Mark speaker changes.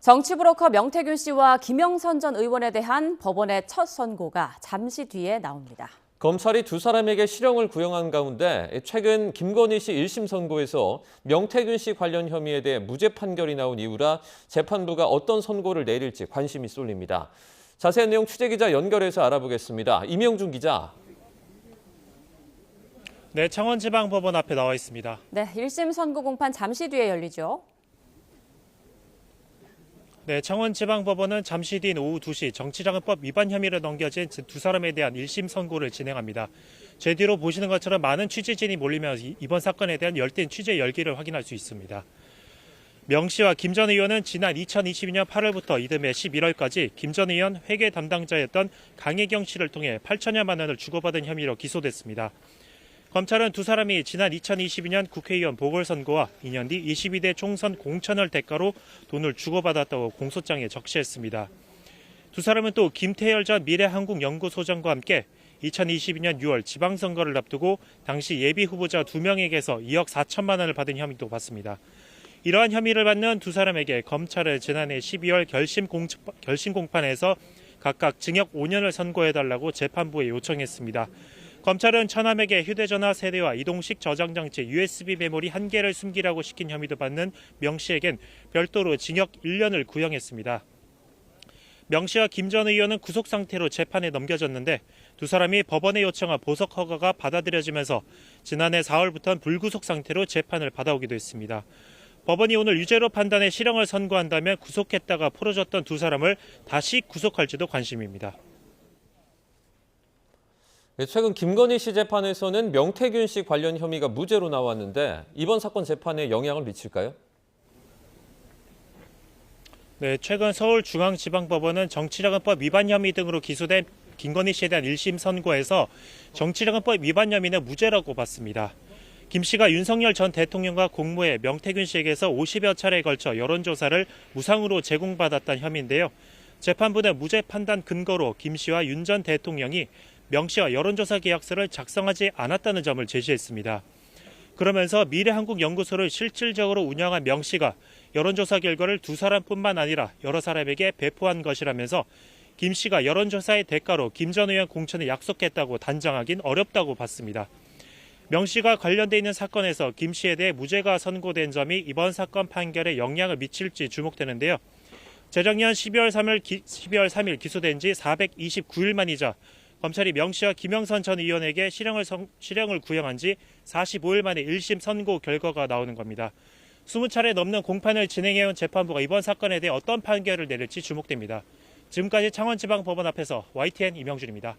Speaker 1: 정치 브로커 명태균 씨와 김영선 전 의원에 대한 법원의 첫 선고가 잠시 뒤에 나옵니다.
Speaker 2: 검찰이 두 사람에게 실형을 구형한 가운데 최근 김건희 씨 1심 선고에서 명태균 씨 관련 혐의에 대해 무죄 판결이 나온 이후라 재판부가 어떤 선고를 내릴지 관심이 쏠립니다. 자세한 내용 취재기자 연결해서 알아보겠습니다. 임영준 기자.
Speaker 3: 네, 창원지방법원 앞에 나와 있습니다.
Speaker 1: 네, 1심 선고 공판 잠시 뒤에 열리죠.
Speaker 3: 네, 창원지방법원은 잠시 뒤인 오후 2시 정치자금법 위반 혐의로 넘겨진 두 사람에 대한 1심 선고를 진행합니다. 제 뒤로 보시는 것처럼 많은 취재진이 몰리면서 이번 사건에 대한 열띤 취재 열기를 확인할 수 있습니다. 명 씨와 김 전 의원은 지난 2022년 8월부터 이듬해 11월까지 김 전 의원 회계 담당자였던 강혜경 씨를 통해 8천여만 원을 주고받은 혐의로 기소됐습니다. 검찰은 두 사람이 지난 2022년 국회의원 보궐선거와 2년 뒤 22대 총선 공천을 대가로 돈을 주고받았다고 공소장에 적시했습니다. 두 사람은 또 김태열 전 미래한국연구소장과 함께 2022년 6월 지방선거를 앞두고 당시 예비후보자 2명에게서 2억 4천만 원을 받은 혐의도 받습니다. 이러한 혐의를 받는 두 사람에게 검찰은 지난해 12월 결심 공판에서 각각 징역 5년을 선고해달라고 재판부에 요청했습니다. 검찰은 처남에게 휴대전화 세대와 이동식 저장장치 USB 메모리 1개를 숨기라고 시킨 혐의도 받는 명 씨에겐 별도로 징역 1년을 구형했습니다. 명 씨와 김 전 의원은 구속 상태로 재판에 넘겨졌는데 두 사람이 법원에 요청한 보석 허가가 받아들여지면서 지난해 4월부터는 불구속 상태로 재판을 받아오기도 했습니다. 법원이 오늘 유죄로 판단해 실형을 선고한다면 구속했다가 풀어졌던 두 사람을 다시 구속할지도 관심입니다.
Speaker 2: 최근 김건희 씨 재판에서는 명태균 씨 관련 혐의가 무죄로 나왔는데 이번 사건 재판에 영향을 미칠까요?
Speaker 3: 네, 최근 서울중앙지방법원은 정치자금법 위반 혐의 등으로 기소된 김건희 씨에 대한 1심 선고에서 정치자금법 위반 혐의는 무죄라고 봤습니다. 김 씨가 윤석열 전 대통령과 공모해 명태균 씨에게서 50여 차례에 걸쳐 여론조사를 무상으로 제공받았다는 혐의인데요. 재판부는 무죄 판단 근거로 김 씨와 윤 전 대통령이 명 씨와 여론조사 계약서를 작성하지 않았다는 점을 제시했습니다. 그러면서 미래한국연구소를 실질적으로 운영한 명 씨가 여론조사 결과를 두 사람뿐만 아니라 여러 사람에게 배포한 것이라면서 김 씨가 여론조사의 대가로 김 전 의원 공천을 약속했다고 단정하긴 어렵다고 봤습니다. 명 씨가 관련돼 있는 사건에서 김 씨에 대해 무죄가 선고된 점이 이번 사건 판결에 영향을 미칠지 주목되는데요. 재작년 12월 3일 기소된 지 429일 만이자 검찰이 명 씨와 김영선 전 의원에게 실형을 구형한 지 45일 만에 1심 선고 결과가 나오는 겁니다. 20차례 넘는 공판을 진행해온 재판부가 이번 사건에 대해 어떤 판결을 내릴지 주목됩니다. 지금까지 창원지방법원 앞에서 YTN 임영준입니다.